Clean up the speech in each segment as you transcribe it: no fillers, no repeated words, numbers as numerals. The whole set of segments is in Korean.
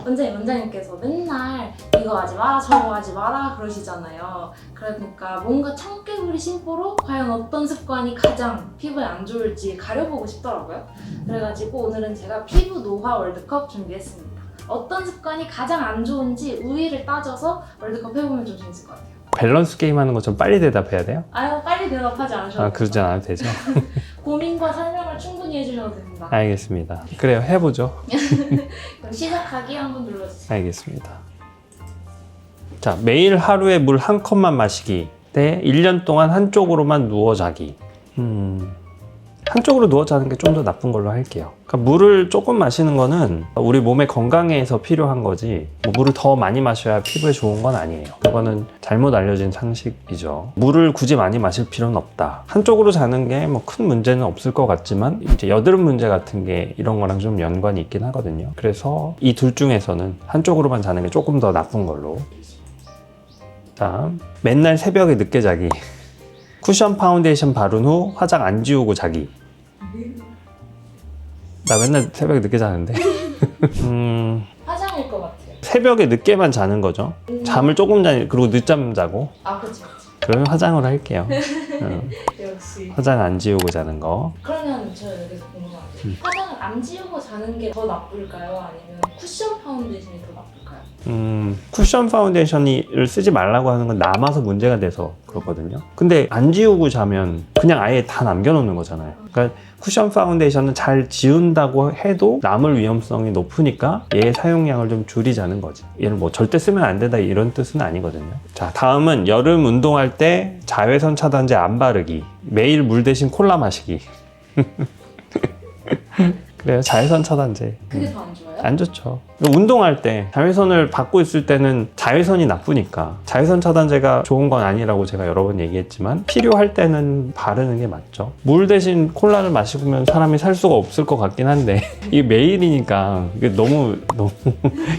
원장님께서 맨날 이거 하지 마라 저거 하지 마라 그러시잖아요. 그러니까 뭔가 청개구리 심보로 과연 어떤 습관이 가장 피부에 안 좋을지 가려보고 싶더라고요. 그래가지고 오늘은 제가 피부 노화 월드컵 준비했습니다. 어떤 습관이 가장 안 좋은지 우위를 따져서 월드컵 해보면 좀 재밌을 것 같아요. 밸런스 게임 하는 것처럼 빨리 대답해야 돼요? 아유, 빨리 대답하지 않으셔도 돼요. 그러지 않아도 되죠? 고민과 설명을 충분히 해주셔도 됩니다. 알겠습니다. 그래요, 해보죠. 그럼 시작하기 한번 눌러주세요. 알겠습니다. 자, 매일 하루에 물 한 컵만 마시기 대 1년 동안 한쪽으로만 누워 자기. 한쪽으로 누워 자는 게 좀 더 나쁜 걸로 할게요. 그러니까 물을 조금 마시는 거는 우리 몸의 건강에서 필요한 거지, 뭐 물을 더 많이 마셔야 피부에 좋은 건 아니에요. 그거는 잘못 알려진 상식이죠. 물을 굳이 많이 마실 필요는 없다. 한쪽으로 자는 게 뭐 큰 문제는 없을 것 같지만 이제 여드름 문제 같은 게 이런 거랑 좀 연관이 있긴 하거든요. 그래서 이 둘 중에서는 한쪽으로만 자는 게 조금 더 나쁜 걸로. 자, 맨날 새벽에 늦게 자기. 쿠션 파운데이션 바른 후 화장 안 지우고 자기. 나 맨날 새벽에 늦게 자는데. 화장일 것 같아요. 새벽에 늦게만 자는 거죠. 잠을 조금 자니, 그리고 늦잠 자고. 아, 그치. 그러면 화장을 할게요. 역시. 화장 안 지우고 자는 거. 그러면 저 여기서 궁금한 게 화장을 안 지우고 자는 게 더 나쁠까요? 아니면 쿠션 파운데이션이 더 나쁠까요? 쿠션 파운데이션을 쓰지 말라고 하는 건 남아서 문제가 돼서 그렇거든요. 근데 안 지우고 자면 그냥 아예 다 남겨놓는 거잖아요. 그러니까 쿠션 파운데이션은 잘 지운다고 해도 남을 위험성이 높으니까 얘의 사용량을 좀 줄이자는 거지. 얘를 뭐 절대 쓰면 안 된다 이런 뜻은 아니거든요. 자, 다음은 여름 운동할 때 자외선 차단제 안 바르기, 매일 물 대신 콜라 마시기. 그래요, 자외선 차단제. 그게 더 안 좋아요? 안 좋죠. 운동할 때 자외선을 받고 있을 때는 자외선이 나쁘니까 자외선 차단제가 좋은 건 아니라고 제가 여러 번 얘기했지만 필요할 때는 바르는 게 맞죠. 물 대신 콜라를 마시면 사람이 살 수가 없을 것 같긴 한데 이게 매일이니까 이게 너무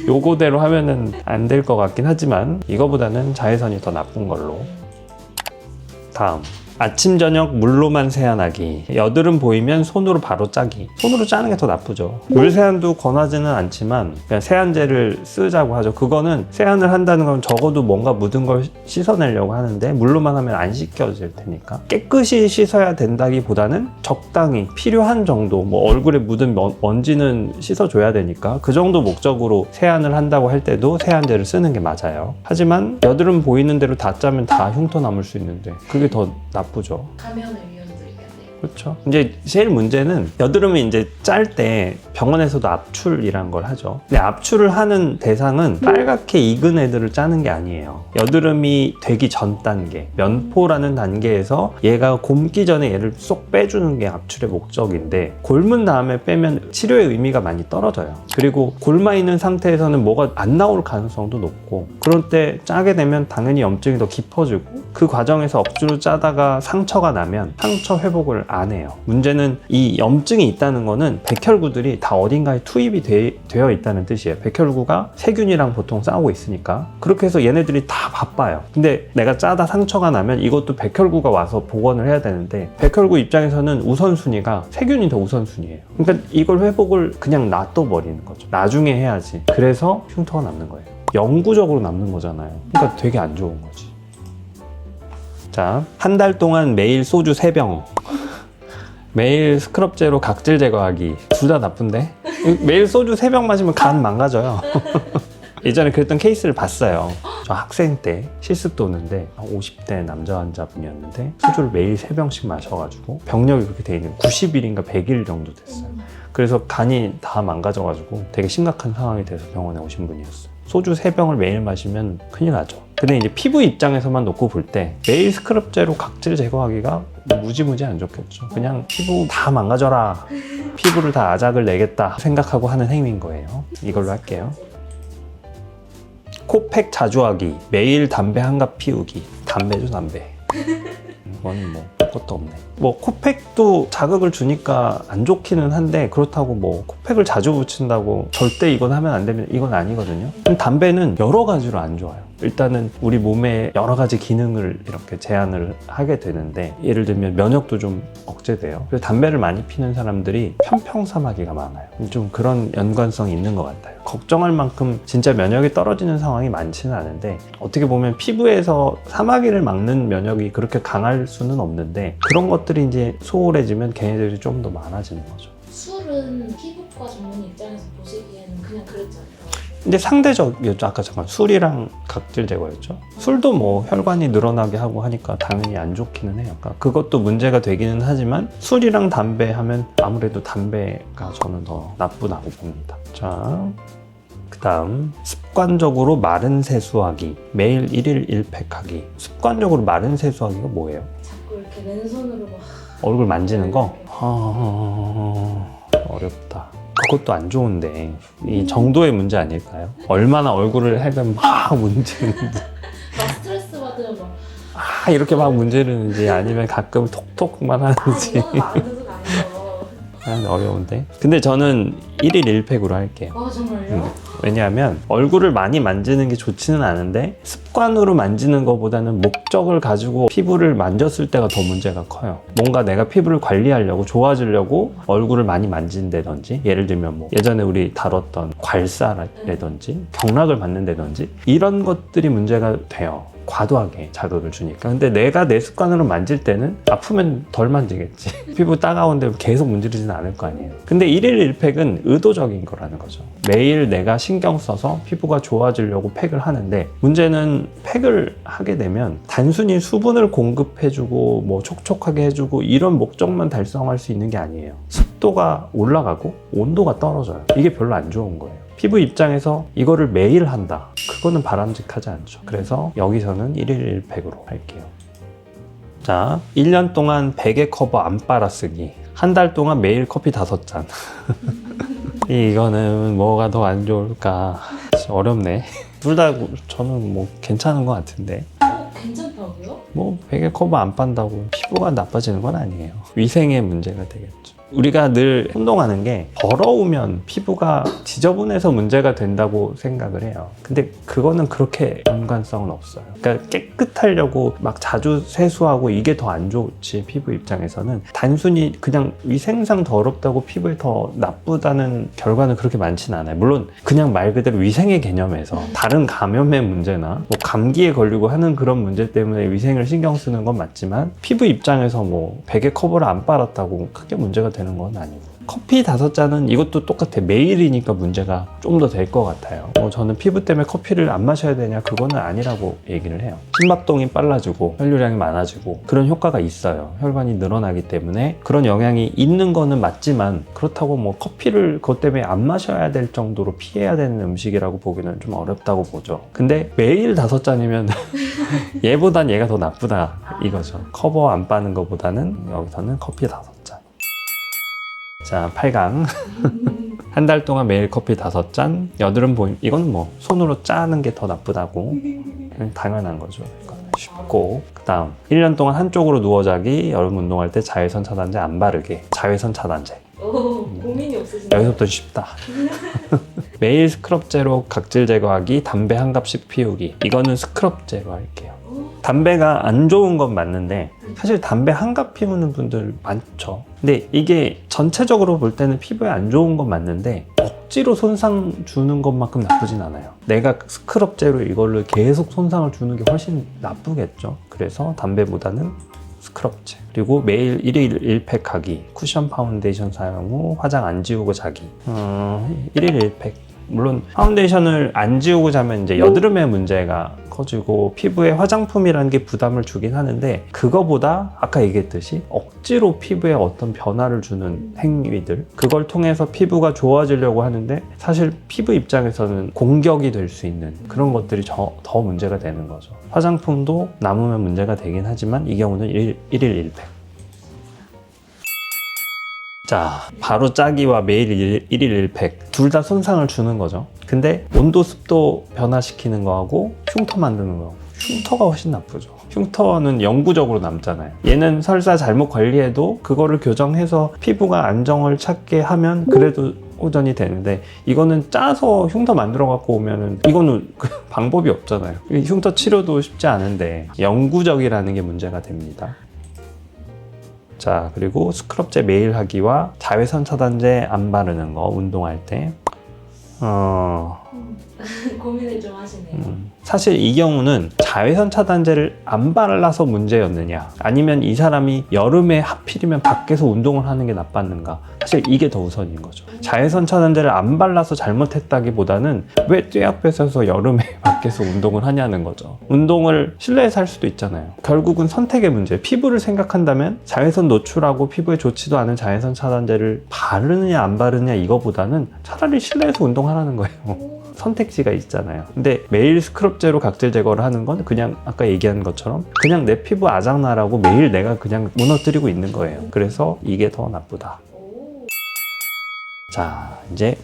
요거대로 하면은 안 될 것 같긴 하지만 이거보다는 자외선이 더 나쁜 걸로. 다음, 아침 저녁 물로만 세안하기. 여드름 보이면 손으로 바로 짜기. 손으로 짜는 게 더 나쁘죠. 물 세안도 권하지는 않지만 그냥 세안제를 쓰자고 하죠. 그거는 세안을 한다는 건 적어도 뭔가 묻은 걸 씻어내려고 하는데 물로만 하면 안 씻겨질 테니까 깨끗이 씻어야 된다기보다는 적당히 필요한 정도, 뭐 얼굴에 묻은 먼지는 씻어줘야 되니까 그 정도 목적으로 세안을 한다고 할 때도 세안제를 쓰는 게 맞아요. 하지만 여드름 보이는 대로 다 짜면 다 흉터 남을 수 있는데 그게 더 나쁘죠. 감염의 위험도 있겠네요. 그렇죠. 이제 제일 문제는 여드름이 이제 짤 때 병원에서도 압출이란 걸 하죠. 근데 압출을 하는 대상은 빨갛게 익은 애들을 짜는 게 아니에요. 여드름이 되기 전 단계, 면포라는 단계에서 얘가 곪기 전에 얘를 쏙 빼주는 게 압출의 목적인데 곪은 다음에 빼면 치료의 의미가 많이 떨어져요. 그리고 곪아 있는 상태에서는 뭐가 안 나올 가능성도 높고 그럴 때 짜게 되면 당연히 염증이 더 깊어지고 그 과정에서 억지로 짜다가 상처가 나면 상처 회복을 안 해요. 문제는 이 염증이 있다는 거는 백혈구들이 다 어딘가에 투입이 되어 있다는 뜻이에요. 백혈구가 세균이랑 보통 싸우고 있으니까 그렇게 해서 얘네들이 다 바빠요. 근데 내가 짜다 상처가 나면 이것도 백혈구가 와서 복원을 해야 되는데 백혈구 입장에서는 우선순위가 세균이 더 우선순위예요. 그러니까 이걸 회복을 그냥 놔둬버리는 거죠. 나중에 해야지. 그래서 흉터가 남는 거예요. 영구적으로 남는 거잖아요. 그러니까 되게 안 좋은 거지. 자, 한 달 동안 매일 소주 3병. 매일 스크럽제로 각질 제거하기. 둘 다 나쁜데? 매일 소주 3병 마시면 간 망가져요. 예전에 그랬던 케이스를 봤어요. 저 학생 때 실습도 오는데 50대 남자 환자분이었는데 소주를 매일 3병씩 마셔가지고 병력이 그렇게 돼 있는 90일인가 100일 정도 됐어요. 그래서 간이 다 망가져가지고 되게 심각한 상황이 돼서 병원에 오신 분이었어요. 소주 3병을 매일 마시면 큰일 나죠. 근데 이제 피부 입장에서만 놓고 볼 때 매일 스크럽제로 각질 제거하기가 무지무지 안 좋겠죠. 그냥 피부 다 망가져라, 피부를 다 아작을 내겠다 생각하고 하는 행위인 거예요. 이걸로 할게요. 코팩 자주 하기, 매일 담배 한 갑 피우기. 담배죠, 담배. 이거는 뭐 그것도 없네. 뭐 코팩도 자극을 주니까 안 좋기는 한데 그렇다고 뭐 코팩을 자주 붙인다고 절대 이건 하면 안 되면 이건 아니거든요. 담배는 여러 가지로 안 좋아요. 일단은 우리 몸의 여러 가지 기능을 이렇게 제한을 하게 되는데, 예를 들면 면역도 좀 억제돼요. 그래서 담배를 많이 피는 사람들이 편평사마귀가 많아요. 좀 그런 연관성이 있는 것 같아요. 걱정할 만큼 진짜 면역이 떨어지는 상황이 많지는 않은데, 어떻게 보면 피부에서 사마귀를 막는 면역이 그렇게 강할 수는 없는데, 그런 것들이 이제 소홀해지면 걔네들이 좀 더 많아지는 거죠. 술은 피부과 전문 입장에서 보시기에는 그냥 그랬잖아요. 근데 상대적이었죠. 아까 잠깐 술이랑 각질 제거였죠. 술도 뭐 혈관이 늘어나게 하고 하니까 당연히 안 좋기는 해요. 그러니까 그것도 문제가 되기는 하지만 술이랑 담배 하면 아무래도 담배가 저는 더 나쁘다고 봅니다. 자, 그 다음 습관적으로 마른 세수하기, 매일 1일 1팩 하기. 습관적으로 마른 세수하기가 뭐예요? 자꾸 이렇게 맨손으로 막 얼굴 만지는 거? 어렵다. 그것도 안 좋은데 이 정도의 문제 아닐까요? 얼마나 얼굴을 해면 막 문지르는지, 막 스트레스 받으면 막 이렇게 막 문지르는지, 아니면 가끔 톡톡만 하는지. 이거는 마른 세수가 아니죠. 어려운데. 근데 저는 1일 1팩으로 할게요. 정말요? 왜냐하면 얼굴을 많이 만지는 게 좋지는 않은데, 습관으로 만지는 것보다는 목적을 가지고 피부를 만졌을 때가 더 문제가 커요. 뭔가 내가 피부를 관리하려고, 좋아지려고 얼굴을 많이 만진다든지, 예를 들면 뭐 예전에 우리 다뤘던 괄사라든지 경락을 받는다든지, 이런 것들이 문제가 돼요. 과도하게 자극을 주니까. 근데 내가 내 습관으로 만질 때는 아프면 덜 만지겠지. 피부 따가운데 계속 문지르지는 않을 거 아니에요. 근데 1일 1팩은 의도적인 거라는 거죠. 매일 내가 신경 써서 피부가 좋아지려고 팩을 하는데, 문제는 팩을 하게 되면 단순히 수분을 공급해주고 뭐 촉촉하게 해주고 이런 목적만 달성할 수 있는 게 아니에요. 습도가 올라가고 온도가 떨어져요. 이게 별로 안 좋은 거예요. 피부 입장에서 이거를 매일 한다, 그거는 바람직하지 않죠. 그래서 여기서는 1일 1팩으로 할게요. 자, 1년 동안 베개 커버 안 빨아 쓰기, 한 달 동안 매일 커피 5잔. 이거는 뭐가 더 안 좋을까? 어렵네. 둘 다 저는 뭐 괜찮은 것 같은데. 괜찮다고요? 뭐 베개 커버 안 빤다고 피부가 나빠지는 건 아니에요. 위생의 문제가 되겠죠. 우리가 늘 혼동하는 게, 더러우면 피부가 지저분해서 문제가 된다고 생각을 해요. 근데 그거는 그렇게 연관성은 없어요. 그러니까 깨끗하려고 막 자주 세수하고 이게 더 안 좋지, 피부 입장에서는. 단순히 그냥 위생상 더럽다고 피부에 더 나쁘다는 결과는 그렇게 많지는 않아요. 물론 그냥 말 그대로 위생의 개념에서 다른 감염의 문제나 뭐 감기에 걸리고 하는 그런 문제 때문에 위생을 신경 쓰는 건 맞지만, 피부 입장에서 뭐 베개 커버를 안 빨았다고 크게 문제가 되는 건 아니고. 커피 5잔은 이것도 똑같아. 매일이니까 문제가 좀 더 될 것 같아요. 저는 피부 때문에 커피를 안 마셔야 되냐, 그거는 아니라고 얘기를 해요. 심박동이 빨라지고 혈류량이 많아지고 그런 효과가 있어요. 혈관이 늘어나기 때문에 그런 영향이 있는 거는 맞지만, 그렇다고 뭐 커피를 그것 때문에 안 마셔야 될 정도로 피해야 되는 음식이라고 보기는 좀 어렵다고 보죠. 근데 매일 5잔이면 얘보단 얘가 더 나쁘다 이거죠. 커버 안 빠는 것보다는 여기서는 커피 5잔. 자, 8강. 한 달 동안 매일 커피 5잔. 여드름 보임. 이건 뭐 손으로 짜는 게 더 나쁘다고. 당연한 거죠. 이거는 쉽고. 그 다음 1년 동안 한쪽으로 누워 자기. 여름 운동할 때 자외선 차단제 안 바르게. 자외선 차단제. 고민이 없으신가요? 여기서부터 쉽다. 매일 스크럽제로 각질 제거하기. 담배 한 갑씩 피우기. 이거는 스크럽 제거할게요. 담배가 안 좋은 건 맞는데, 사실 담배 한 갑 피우는 분들 많죠. 근데 이게 전체적으로 볼 때는 피부에 안 좋은 건 맞는데, 억지로 손상 주는 것만큼 나쁘진 않아요. 내가 스크럽제로 이걸로 계속 손상을 주는 게 훨씬 나쁘겠죠. 그래서 담배보다는 스크럽제. 그리고 매일 1일 1팩 하기. 쿠션 파운데이션 사용 후 화장 안 지우고 자기. 1일 1팩. 물론 파운데이션을 안 지우고 자면 이제 여드름의 문제가 커지고 피부에 화장품이라는 게 부담을 주긴 하는데, 그거보다 아까 얘기했듯이 억지로 피부에 어떤 변화를 주는 행위들, 그걸 통해서 피부가 좋아지려고 하는데 사실 피부 입장에서는 공격이 될 수 있는 그런 것들이 더 문제가 되는 거죠. 화장품도 남으면 문제가 되긴 하지만 이 경우는 1일 1팩. 자, 바로 짜기와 매일 1일 1팩 둘 다 손상을 주는 거죠. 근데 온도 습도 변화시키는 거하고 흉터 만드는 거하고, 흉터가 훨씬 나쁘죠. 흉터는 영구적으로 남잖아요. 얘는 설사 잘못 관리해도 그거를 교정해서 피부가 안정을 찾게 하면 그래도 호전이 되는데 이거는 짜서 흉터 만들어 갖고 오면은 이거는 방법이 없잖아요. 흉터 치료도 쉽지 않은데 영구적이라는 게 문제가 됩니다. 자, 그리고 스크럽제 매일 하기와 자외선 차단제 안 바르는 거 운동할 때 고민을 좀 하시네요. 사실 이 경우는 자외선 차단제를 안 발라서 문제였느냐 아니면 이 사람이 여름에 하필이면 밖에서 운동을 하는 게 나빴는가, 사실 이게 더 우선인 거죠. 자외선 차단제를 안 발라서 잘못했다기보다는 왜 떼약볕에서 여름에 밖에서 운동을 하냐는 거죠. 운동을 실내에서 할 수도 있잖아요. 결국은 선택의 문제. 피부를 생각한다면 자외선 노출하고 피부에 좋지도 않은 자외선 차단제를 바르느냐 안 바르느냐 이거보다는 차라리 실내에서 운동하라는 거예요. 선택지가 있잖아요. 근데 매일 스크럽제로 각질 제거를 하는 건 그냥 아까 얘기한 것처럼 그냥 내 피부 아작나라고 매일 내가 그냥 무너뜨리고 있는 거예요. 그래서 이게 더 나쁘다. 자, 이제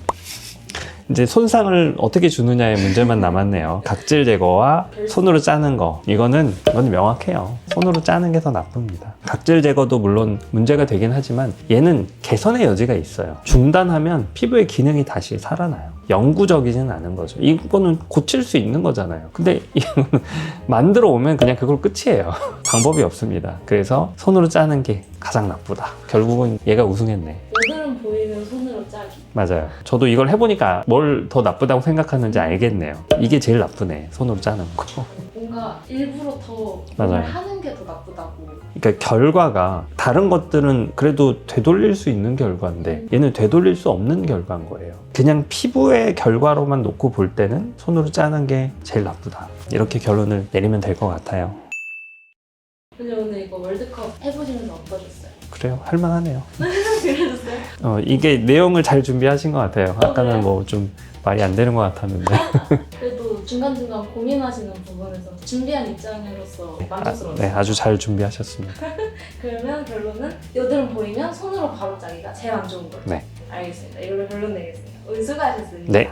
손상을 어떻게 주느냐의 문제만 남았네요. 각질 제거와 손으로 짜는 거. 이건 명확해요. 손으로 짜는 게 더 나쁩니다. 각질 제거도 물론 문제가 되긴 하지만 얘는 개선의 여지가 있어요. 중단하면 피부의 기능이 다시 살아나요. 영구적이지는 않은 거죠. 이거는 고칠 수 있는 거잖아요. 근데 이거는 만들어 오면 그냥 그걸 끝이에요. 방법이 없습니다. 그래서 손으로 짜는 게 가장 나쁘다. 결국은 얘가 우승했네. 여드름 보이면 손으로 짜기. 맞아요. 저도 이걸 해보니까 뭘 더 나쁘다고 생각하는지 알겠네요. 이게 제일 나쁘네. 손으로 짜는 거. 뭔가 일부러 더 맞아요. 뭔가를 하는 게 더 나쁘다고. 그러니까 결과가 다른 것들은 그래도 되돌릴 수 있는 결과인데 얘는 되돌릴 수 없는 결과인 거예요. 그냥 피부의 결과로만 놓고 볼 때는 손으로 짜는 게 제일 나쁘다. 이렇게 결론을 내리면 될 것 같아요. 근데 오늘 이거 월드컵 해보시면서 어떠셨어요? 그래요? 할만하네요. 그러셨어요? 이게 내용을 잘 준비하신 것 같아요. 아까는 그래요? 뭐 좀 말이 안 되는 것 같았는데. 그래도 중간중간 고민하시는 부분에서 준비한 입장으로서 만족스러워요. 네, 아주 잘 준비하셨습니다. 그러면 결론은 여드름 보이면 손으로 바로 짜기가 제일 안 좋은 거죠? 네. 알겠습니다. 이걸로 결론 내겠습니다. 오늘 수고하셨습니다. 네.